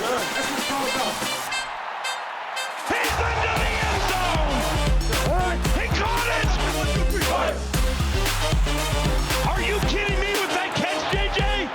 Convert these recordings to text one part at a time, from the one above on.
He's into the end zone! He caught it! Are you kidding me with that catch, JJ?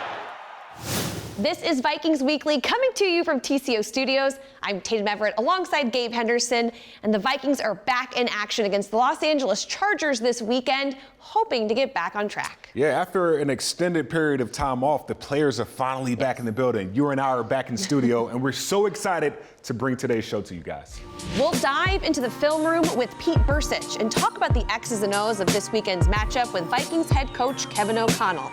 This is Vikings Weekly coming to you from TCO Studios. I'm Tatum Everett alongside Gabe Henderson, and the Vikings are back in action against the Los Angeles Chargers this weekend, hoping to get back on track. Yeah, after an extended period of time off, the players are finally back in the building. You and I are back in studio, and we're so excited to bring today's show to you guys. We'll dive into the film room with Pete Bursich and talk about the X's and O's of this weekend's matchup with Vikings head coach Kevin O'Connell.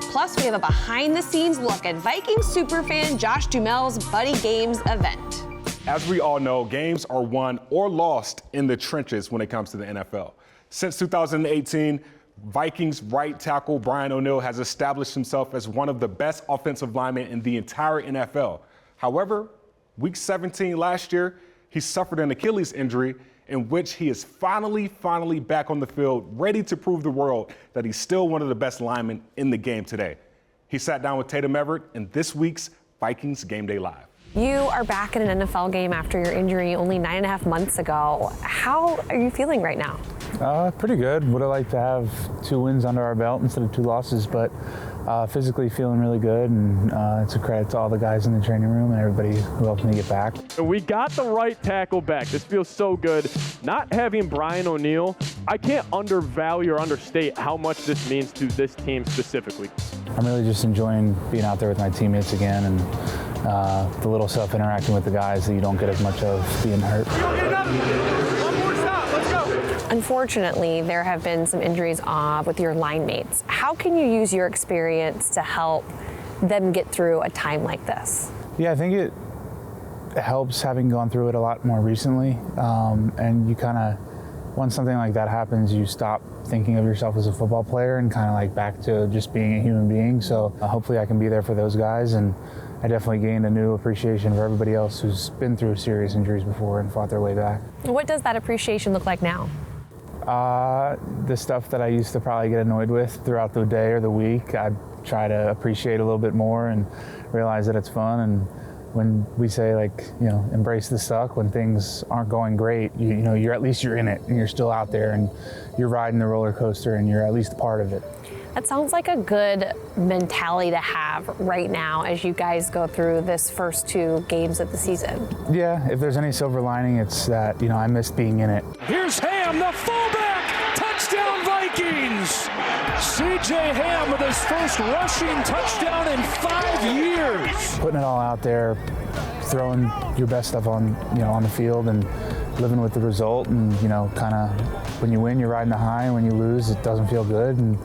Plus, we have a behind-the-scenes look at Vikings superfan Josh Duhamel's Buddy Games event. As we all know, games are won or lost in the trenches when it comes to the NFL. Since 2018, Vikings right tackle Brian ONeill has established himself as one of the best offensive linemen in the entire NFL. However, week 17 last year, he suffered an Achilles injury in which he is finally back on the field, ready to prove the world that he's still one of the best linemen in the game today. He sat down with Tatum Everett in this week's Vikings Game Day Live. You are back in an NFL game after your injury only 9.5 months ago. How are you feeling right now? Pretty good. Would have liked to have 2 wins under our belt instead of 2 losses, but physically feeling really good, and it's a credit to all the guys in the training room and everybody who helped me get back. We got the right tackle back. This feels so good. Not having Brian ONeill, I can't undervalue or understate how much this means to this team specifically. I'm really just enjoying being out there with my teammates again, and the little stuff interacting with the guys that you don't get as much of being hurt. Unfortunately, there have been some injuries with your line mates. How can you use your experience to help them get through a time like this? Yeah, I think it helps having gone through it a lot more recently. And you kind of, once something like that happens, you stop thinking of yourself as a football player and kind of like back to just being a human being. So hopefully I can be there for those guys. And I definitely gained a new appreciation for everybody else who's been through serious injuries before and fought their way back. What does that appreciation look like now? The stuff that I used to probably get annoyed with throughout the day or the week, I try to appreciate a little bit more and realize that it's fun. And when we say, like, you know, embrace the suck when things aren't going great, you know, you're at least you're in it and you're still out there and you're riding the roller coaster and you're at least a part of it. That sounds like a good mentality to have right now as you guys go through this first 2 games of the season. Yeah, if there's any silver lining, it's that, you know, I missed being in it. Here's Ham, the fullback! Touchdown, Vikings! C.J. Ham with his first rushing touchdown in 5 years. Putting it all out there, throwing your best stuff on, you know, on the field and living with the result, and, you know, kind of when you win, you're riding the high, and when you lose, it doesn't feel good. And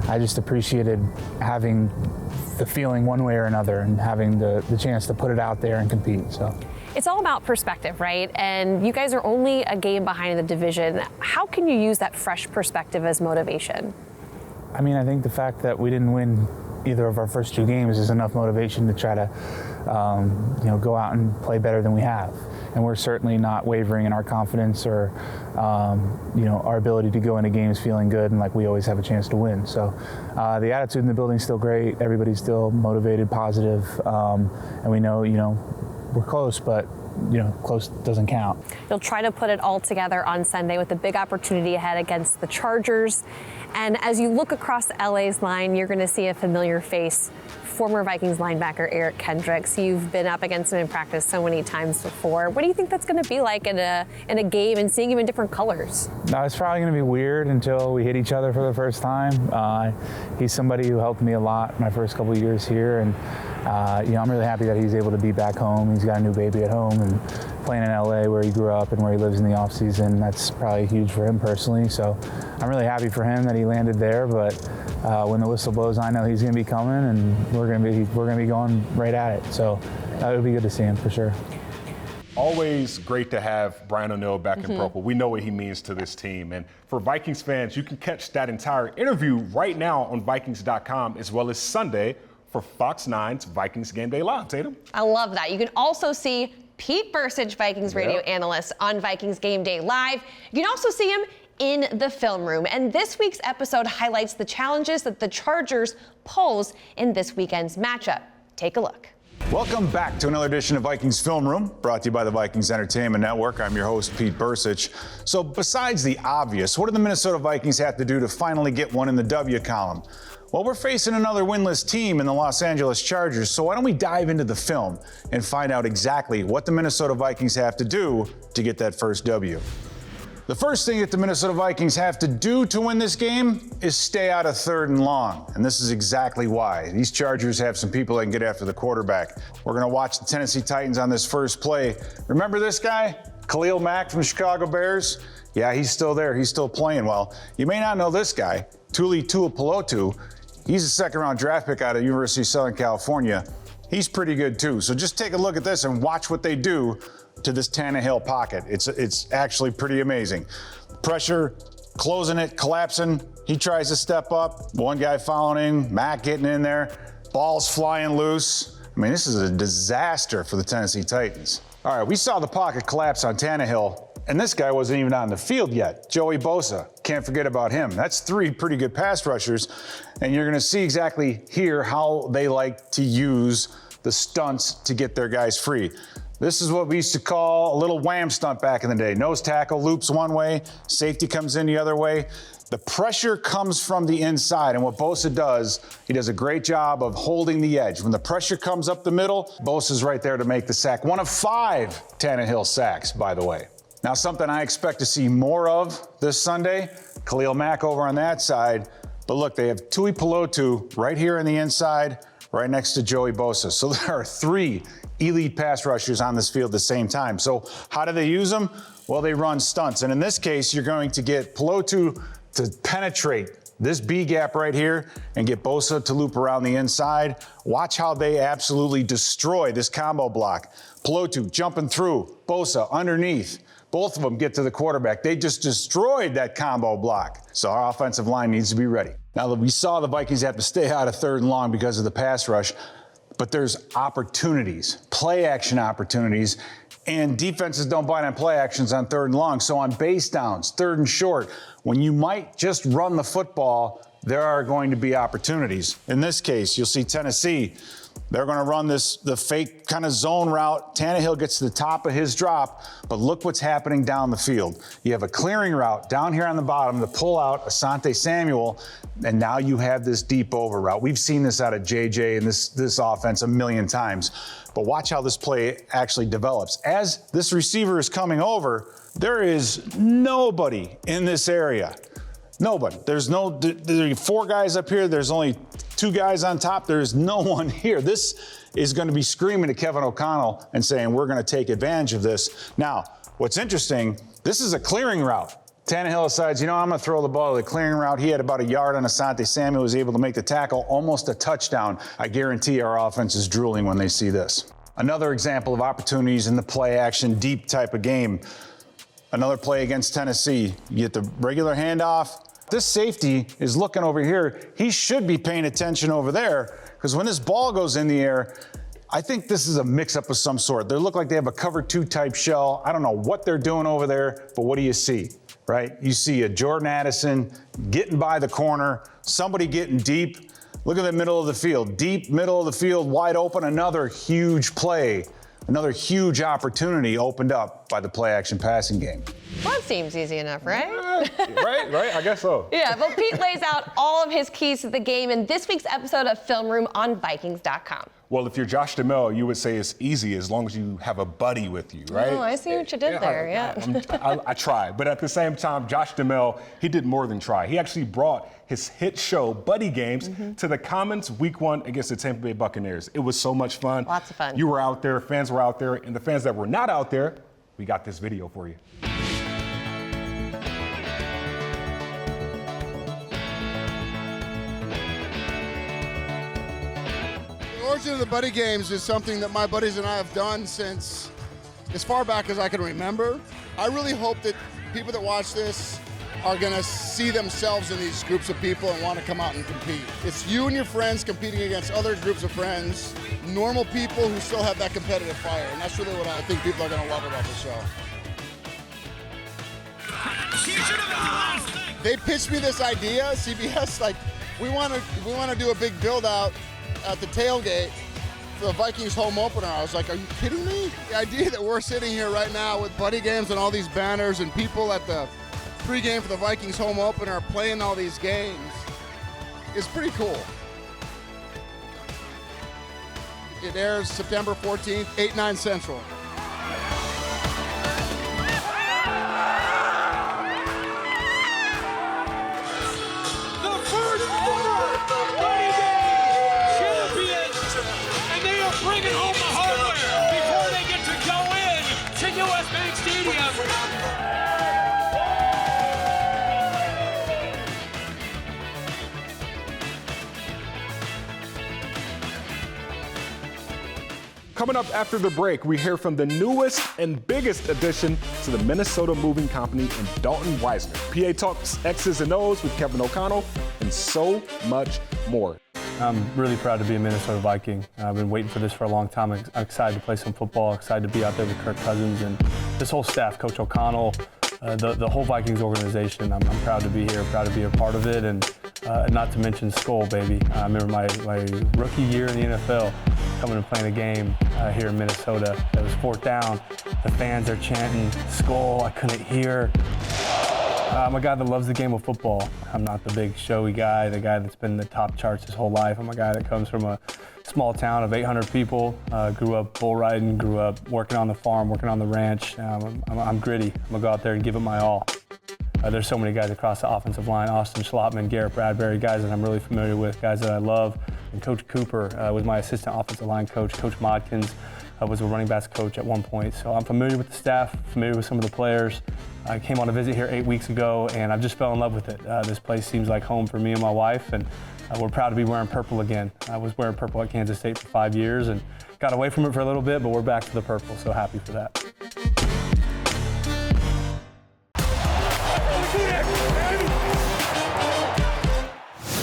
I just appreciated having the feeling one way or another and having the chance to put it out there and compete. So it's all about perspective, right? And you guys are only a game behind in the division. How can you use that fresh perspective as motivation? I mean, I think the fact that we didn't win either of our first 2 games is enough motivation to try to, you know, go out and play better than we have. And we're certainly not wavering in our confidence or, you know, our ability to go into games feeling good and like we always have a chance to win. So the attitude in the building is still great. Everybody's still motivated, positive, and we know, you know, we're close, but, you know, close doesn't count. You'll try to put it all together on Sunday with a big opportunity ahead against the Chargers. And as you look across LA's line, you're going to see a familiar face, former Vikings linebacker Eric Kendricks. You've been up against him in practice so many times before. What do you think that's going to be like in a game and seeing him in different colors? No, it's probably going to be weird until we hit each other for the first time. He's somebody who helped me a lot my first couple of years here, and you know, I'm really happy that he's able to be back home. He's got a new baby at home, and playing in LA where he grew up and where he lives in the off season, that's probably huge for him personally. So I'm really happy for him that he landed there, but when the whistle blows, I know he's going to be coming, and we're going to be going right at it. So it would be good to see him for sure. Always great to have Brian ONeill back in purple. We know what he means to this team. And for Vikings fans, you can catch that entire interview right now on Vikings.com, as well as Sunday for Fox 9's Vikings Game Day Live. Tatum? I love that. You can also see Pete Bursich, Vikings radio analyst, on Vikings Game Day Live. You can also see him in the film room. And this week's episode highlights the challenges that the Chargers pose in this weekend's matchup. Take a look. Welcome back to another edition of Vikings Film Room, brought to you by the Vikings Entertainment Network. I'm your host, Pete Bursich. So besides the obvious, what do the Minnesota Vikings have to do to finally get one in the W column? Well, we're facing another winless team in the Los Angeles Chargers, so why don't we dive into the film and find out exactly what the Minnesota Vikings have to do to get that first W. The first thing that the Minnesota Vikings have to do to win this game is stay out of 3rd and long. And this is exactly why. These Chargers have some people that can get after the quarterback. We're going to watch the Tennessee Titans on this first play. Remember this guy? Khalil Mack from the Chicago Bears? Yeah, he's still there. He's still playing well. You may not know this guy, Tuli Tuipulotu. He's a 2nd-round draft pick out of University of Southern California. He's pretty good too. So just take a look at this and watch what they do to this Tannehill pocket. It's actually pretty amazing. Pressure, closing it, collapsing. He tries to step up. One guy following him, Matt getting in there. Ball's flying loose. I mean, this is a disaster for the Tennessee Titans. All right, we saw the pocket collapse on Tannehill, and this guy wasn't even on the field yet. Joey Bosa, can't forget about him. That's 3 pretty good pass rushers, and you're gonna see exactly here how they like to use the stunts to get their guys free. This is what we used to call a little wham stunt back in the day. Nose tackle loops one way, safety comes in the other way. The pressure comes from the inside, and what Bosa does, he does a great job of holding the edge. When the pressure comes up the middle, Bosa's right there to make the sack. 1 of 5 Tannehill sacks, by the way. Now, something I expect to see more of this Sunday, Khalil Mack over on that side. But look, they have Tuipulotu right here on the inside, right next to Joey Bosa. So there are 3 elite pass rushers on this field at the same time. So how do they use them? Well, they run stunts. And in this case, you're going to get Pilotu to penetrate this B gap right here and get Bosa to loop around the inside. Watch how they absolutely destroy this combo block. Pilotu jumping through, Bosa underneath. Both of them get to the quarterback. They just destroyed that combo block. So our offensive line needs to be ready. Now that we saw the Vikings have to stay out of 3rd and long because of the pass rush, but there's opportunities, play action opportunities, and defenses don't bite on play actions on 3rd and long. So on base downs, 3rd and short, when you might just run the football, there are going to be opportunities. In this case, you'll see Tennessee. They're going to run the fake kind of zone route. Tannehill gets to the top of his drop, but look what's happening down the field. You have a clearing route down here on the bottom to pull out Asante Samuel, and now you have this deep over route. We've seen this out of JJ and this offense a million times, but watch how this play actually develops. As this receiver is coming over, there is nobody in this area. Nobody. There's 4 guys up here. There's only 2 guys on top. There's no one here. This is going to be screaming to Kevin O'Connell and saying, we're going to take advantage of this. Now, what's interesting, this is a clearing route. Tannehill decides, I'm going to throw the ball to the clearing route. He had about a yard on Asante Samuel, was able to make the tackle, almost a touchdown. I guarantee our offense is drooling when they see this. Another example of opportunities in the play action, deep type of game. Another play against Tennessee. You get the regular handoff. This safety is looking over here. He should be paying attention over there, because when this ball goes in the air, I think this is a mix-up of some sort. They look like they have a cover 2 type shell. I don't know what they're doing over there, but what do you see, right? You see a Jordan Addison getting by the corner, somebody getting deep. Look at the middle of the field. Deep middle of the field, wide open. Another huge play. Another huge opportunity opened up by the play-action passing game. Well, that seems easy enough, right? Right? I guess so. Yeah, well, Pete lays out all of his keys to the game in this week's episode of Film Room on Vikings.com. Well, if you're Josh Duhamel, you would say it's easy as long as you have a buddy with you, right? Oh, I see what you did there, yeah. I tried, but at the same time, Josh Duhamel, he did more than try. He actually brought his hit show, Buddy Games, to the Commons Week 1 against the Tampa Bay Buccaneers. It was so much fun. Lots of fun. You were out there, fans were out there, and the fans that were not out there, we got this video for you. The origin of the Buddy Games is something that my buddies and I have done since as far back as I can remember. I really hope that people that watch this are going to see themselves in these groups of people and want to come out and compete. It's you and your friends competing against other groups of friends, normal people who still have that competitive fire, and that's really what I think people are going to love about the show. They pitched me this idea, CBS, like we want to do a big build out at the tailgate the Vikings home opener, I was like, are you kidding me? The idea that we're sitting here right now with buddy games and all these banners and people at the pregame for the Vikings home opener playing all these games is pretty cool. It airs September 14th, 8/9 Central. Bringing home the hardware before they get to go in to US Bank Stadium. Coming up after the break, we hear from the newest and biggest addition to the Minnesota Moving Company in Dalton Risner. PA talks X's and O's with Kevin O'Connell and so much more. I'm really proud to be a Minnesota Viking. I've been waiting for this for a long time. I'm excited to play some football, excited to be out there with Kirk Cousins and this whole staff, Coach O'Connell, the whole Vikings organization. I'm proud to be here, proud to be a part of it, and not to mention Skull, baby. I remember my rookie year in the NFL, coming and playing a game here in Minnesota. It was fourth down. The fans are chanting, Skull, I couldn't hear. I'm a guy that loves the game of football. I'm not the big showy guy, the guy that's been in the top charts his whole life. I'm a guy that comes from a small town of 800 people, grew up bull riding, grew up working on the farm, working on the ranch. I'm gritty. I'm gonna go out there and give it my all. There's so many guys across the offensive line, Austin Schlottman, Garrett Bradbury, guys that I'm really familiar with, guys that I love. And Coach Cooper was my assistant offensive line coach. Coach Modkins was a running backs coach at one point. So I'm familiar with the staff, familiar with some of the players. I came on a visit here 8 weeks ago, and I just fell in love with it. This place seems like home for me and my wife, and we're proud to be wearing purple again. I was wearing purple at Kansas State for 5 years and got away from it for a little bit, but we're back to the purple, so happy for that.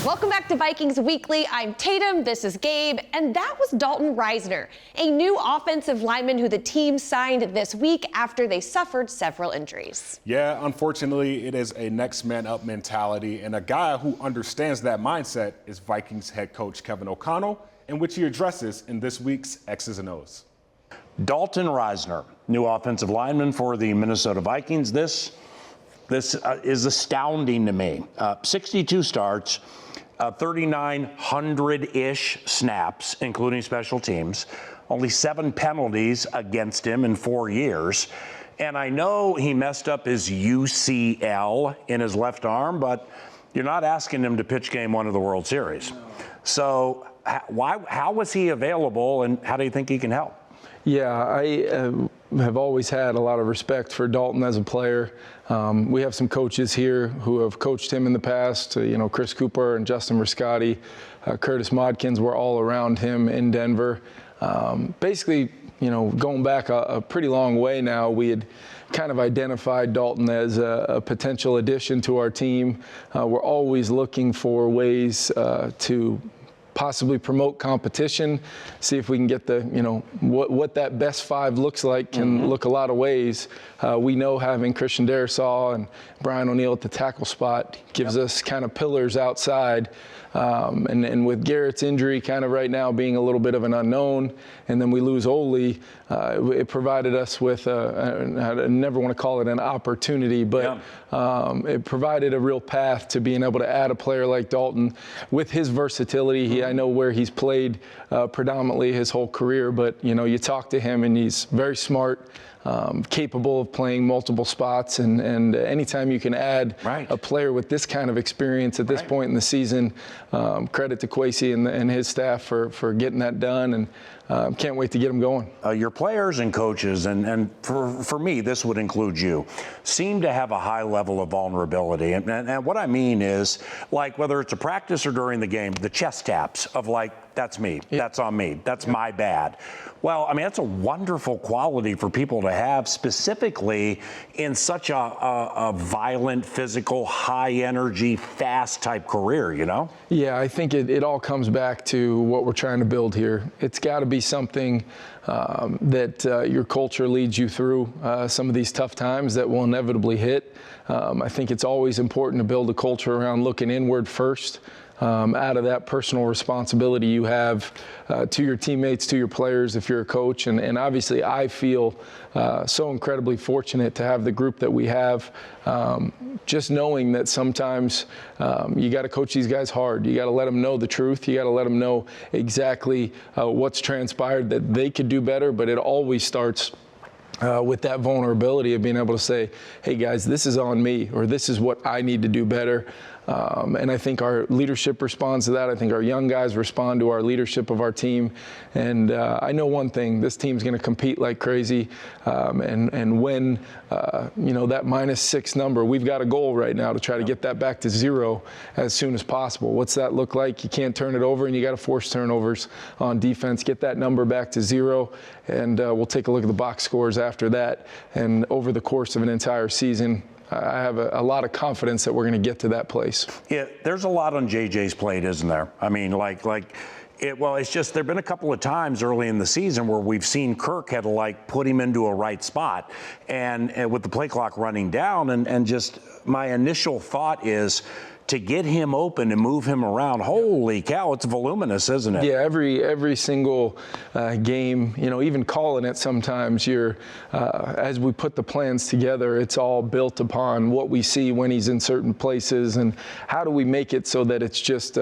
Welcome back to Vikings Weekly. I'm Tatum, this is Gabe, and that was Dalton Risner, a new offensive lineman who the team signed this week after they suffered several injuries. Yeah, unfortunately, it is a next man up mentality, and a guy who understands that mindset is Vikings head coach Kevin O'Connell, in which he addresses in this week's X's and O's. Dalton Risner, new offensive lineman for the Minnesota Vikings. This is astounding to me. 62 starts, 3,900-ish snaps, including special teams, only 7 penalties against him in 4 years. And I know he messed up his UCL in his left arm, but you're not asking him to pitch game 1 of the World Series. So how was he available, and how do you think he can help? Yeah, I have always had a lot of respect for Dalton as a player. We have some coaches here who have coached him in the past, Chris Cooper and Justin Riscotti, Curtis Modkins were all around him in Denver. Basically, going back a pretty long way now, we had kind of identified Dalton as a potential addition to our team. We're always looking for ways to possibly promote competition, see if we can get the, what that best 5 looks like can look a lot of ways. We know having Christian Darrisaw and Brian ONeill at the tackle spot gives us kind of pillars outside. And with Garrett's injury kind of right now being a little bit of an unknown, and then we lose ONeill, it provided us with, I never want to call it an opportunity, but it provided a real path to being able to add a player like Dalton with his versatility. I know where he's played predominantly his whole career, but you talk to him and he's very smart, capable of playing multiple spots, and anytime you can add a player with this kind of experience at this point in the season, credit to Kwesi and his staff for getting that done, and can't wait to get them going. Your players and coaches, and for me, this would include you, seem to have a high level of vulnerability. And what I mean is, like, whether it's a practice or during the game, the chest taps of like, that's me, that's on me, that's my bad. Well, I mean, that's a wonderful quality for people to have, specifically in such a violent, physical, high energy, fast type career, Yeah, I think it all comes back to what we're trying to build here. It's got to be something that your culture leads you through some of these tough times that will inevitably hit. I think it's always important to build a culture around looking inward first. out of that personal responsibility you have to your teammates, to your players if you're a coach. And obviously I feel so incredibly fortunate to have the group that we have. Just knowing that sometimes you got to coach these guys hard. You got to let them know the truth. You got to let them know exactly what's transpired, that they could do better, but it always starts with that vulnerability of being able to say, hey guys, this is on me, or this is what I need to do better. And I think our leadership responds to that. I think our young guys respond to our leadership of our team. And I know one thing, this team's going to compete like crazy. And when, that -6 number, we've got a goal right now to try to get that back to 0 as soon as possible. What's that look like? You can't turn it over, and you got to force turnovers on defense. Get that number back to 0, and we'll take a look at the box scores after that. And over the course of an entire season, I have a lot of confidence that we're going to get to that place. Yeah, there's a lot on JJ's plate, isn't there? I mean, it's just there have been a couple of times early in the season where we've seen Kirk had to put him into a right spot, and with the play clock running down, and just my initial thought is to get him open and move him around. Holy cow, it's voluminous, isn't it? Yeah, every single game, even calling it sometimes, as we put the plans together, it's all built upon what we see when he's in certain places, and how do we make it so that it's just,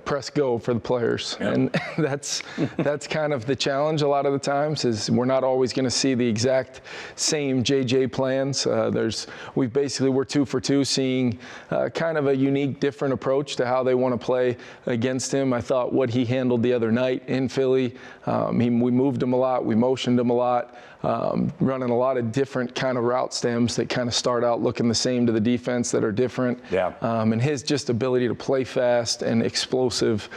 press go for the players. Yep. And that's kind of the challenge a lot of the times, is we're not always going to see the exact same JJ plans. We're 2 for 2, seeing kind of a unique, different approach to how they want to play against him. I thought what he handled the other night in Philly, we moved him a lot, we motioned him a lot, running a lot of different kind of route stems that kind of start out looking the same to the defense that are different. Yeah. And his just ability to play fast and explosive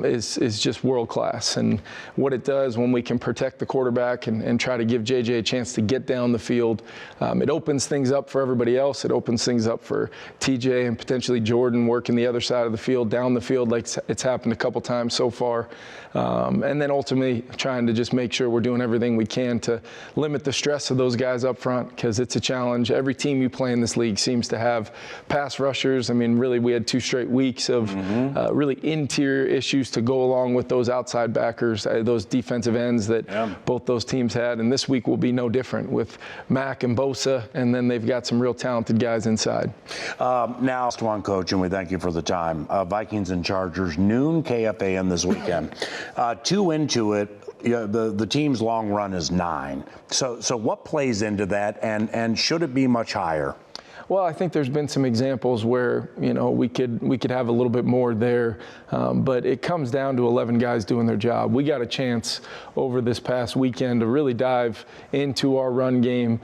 is just world class. And what it does when we can protect the quarterback and try to give JJ a chance to get down the field, it opens things up for everybody else. It opens things up for TJ and potentially Jordan working the other side of the field, down the field, like it's happened a couple times so far. And then ultimately trying to just make sure we're doing everything we can to limit the stress of those guys up front, because it's a challenge. Every team you play in this league seems to have pass rushers. I mean, really, we had 2 straight weeks of really interior issues to go along with those outside backers, those defensive ends that both those teams had. And this week will be no different with Mack and Bosa, and then they've got some real talented guys inside. Now, last one, Coach, and we thank you for the time. Vikings and Chargers, noon KFAN this weekend. 2 into it, the team's long run is 9. So what plays into that, and should it be much higher? Well, I think there's been some examples where, we could have a little bit more there, but it comes down to 11 guys doing their job. We got a chance over this past weekend to really dive into our run game,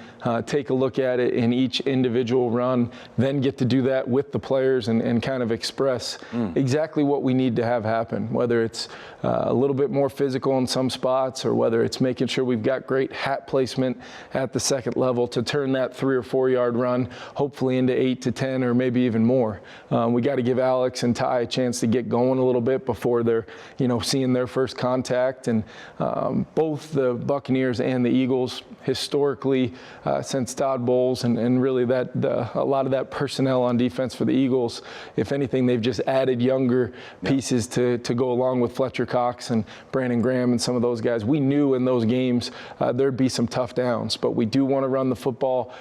take a look at it in each individual run, then get to do that with the players and kind of express exactly what we need to have happen, whether it's a little bit more physical in some spots, or whether it's making sure we've got great hat placement at the second level to turn that 3 or 4 yard run hopefully into 8 to 10 or maybe even more. We got to give Alex and Ty a chance to get going a little bit before they're, seeing their first contact. And both the Buccaneers and the Eagles historically since Todd Bowles and really a lot of that personnel on defense for the Eagles, if anything, they've just added younger pieces to go along with Fletcher Cox and Brandon Graham and some of those guys. We knew in those games there'd be some tough downs, but we do want to run the football.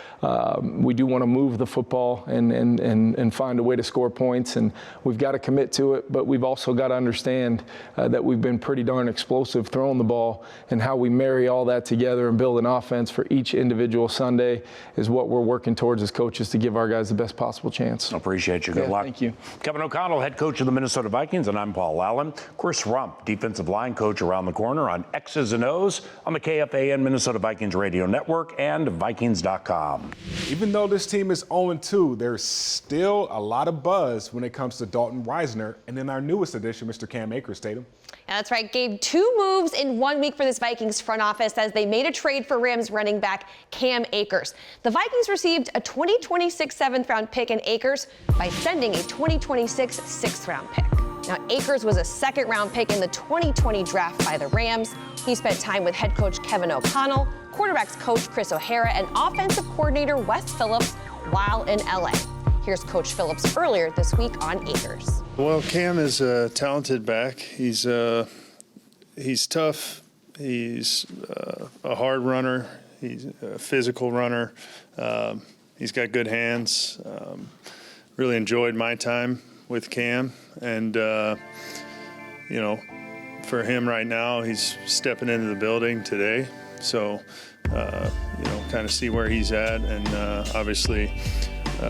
We do want to move the football and find a way to score points, and we've got to commit to it, but we've also got to understand that we've been pretty darn explosive throwing the ball, and how we marry all that together and build an offense for each individual Sunday is what we're working towards as coaches to give our guys the best possible chance. Appreciate you. Good luck. Thank you. Kevin O'Connell, head coach of the Minnesota Vikings, and I'm Paul Allen. Chris Rump, defensive line coach around the corner on X's and O's on the KFAN Minnesota Vikings Radio Network and Vikings.com. Even though this team is 0-2, there's still a lot of buzz when it comes to Dalton Risner, and then our newest addition, Mr. Cam Akers, Tatum. Yeah, that's right, Gabe. 2 moves in 1 week for this Vikings front office as they made a trade for Rams running back Cam Akers. The Vikings received a 2026 7th-round pick in Akers by sending a 2026 6th-round pick. Now, Akers was a 2nd-round pick in the 2020 draft by the Rams. He spent time with head coach Kevin O'Connell, quarterbacks coach Chris O'Hara, and offensive coordinator Wes Phillips while in LA. Here's Coach Phillips earlier this week on Akers. Well, Cam is a talented back. He's tough. He's a hard runner. He's a physical runner. He's got good hands. Really enjoyed my time with Cam. And, you know, for him right now, he's stepping into the building today. So, you know, kind of see where he's at. And obviously,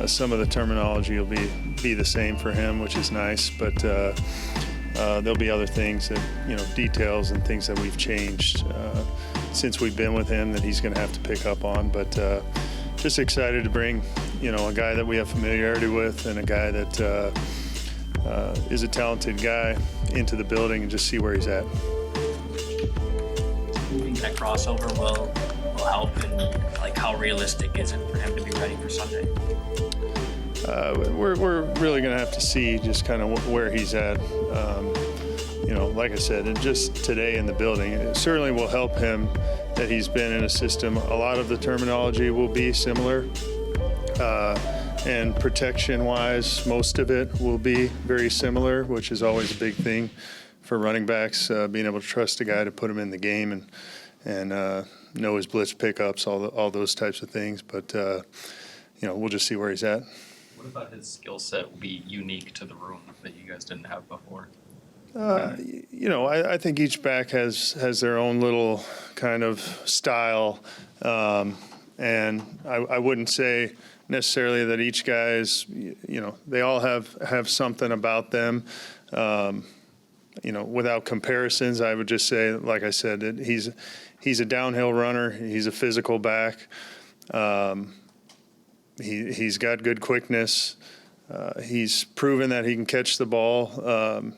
some of the terminology will be the same for him, which is nice. But there'll be other things that, you know, details and things that we've changed since we've been with him that he's going to have to pick up on. But just excited to bring, you know, a guy that we have familiarity with and a guy that is a talented guy into the building and just see where he's at. Moving that crossover will help, and like how realistic is it for him to be ready for Sunday? We're really going to have to see just kind of where he's at. You know, like I said, and just today in the building, it certainly will help him that he's been in a system. A lot of the terminology will be similar, and protection-wise, most of it will be very similar, which is always a big thing for running backs, being able to trust a guy to put him in the game and know his blitz pickups, all those types of things. But you know, we'll just see where he's at. What about his skill set will be unique to the room that you guys didn't have before? You know, I think each back has their own little kind of style, and I wouldn't say necessarily that each guy is, you know, they all have something about them. You know, without comparisons, I would just say, like I said, that he's a downhill runner. He's a physical back. He's got good quickness. He's proven that he can catch the ball,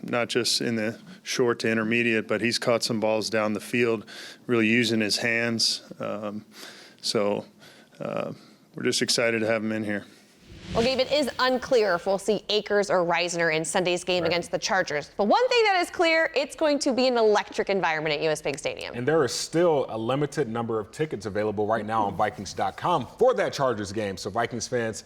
not just in the short to intermediate, but he's caught some balls down the field, really using his hands. So we're just excited to have him in here. Well, Gabe, it is unclear if we'll see Akers or Risner in Sunday's game against the Chargers. But one thing that is clear, it's going to be an electric environment at US Bank Stadium. And there is still a limited number of tickets available right now on Vikings.com for that Chargers game. So Vikings fans,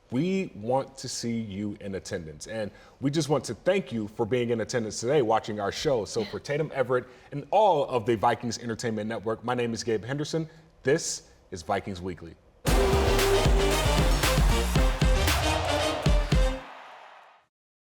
we want to see you in attendance. And we just want to thank you for being in attendance today watching our show. So for Tatum, Everett, and all of the Vikings Entertainment Network, my name is Gabe Henderson. This is Vikings Weekly.